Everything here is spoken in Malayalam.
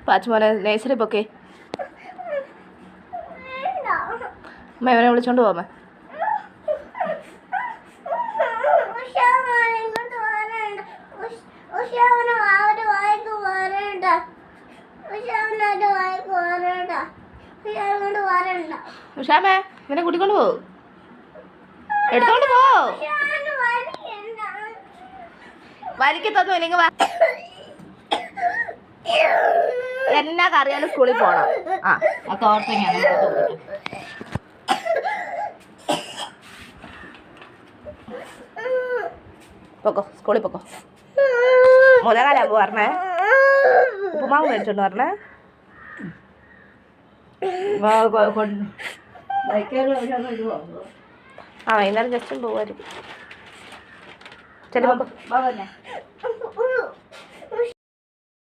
പാച്ചുമോനെ നേഴ്സറി പൊക്കെ അമ്മ ഇവനെ വിളിച്ചോണ്ട് പോവാ. ഉഷാമേ ഇവനെ കൂട്ടിക്കൊണ്ട് പോ, എടുത്തോണ്ട് പോ. വലിക്കത്തൊന്നും ഇല്ലെങ്കിൽ എന്നാ കറിയാലും സ്കൂളിൽ പോണം. ആ തോർത്തങ്ങ പൊക്കോ, സ്കൂളിൽ പൊക്കോ. മുതകാലാകുമ്പോ പറഞ്ഞേ, ഉപ്പുമാവ് മേടിച്ചോണ്ട് പറഞ്ഞേ. വൈകുന്നേരം ജസ്റ്റ് പോവായിരിക്കും. ചെല്ലു പൊക്കോ.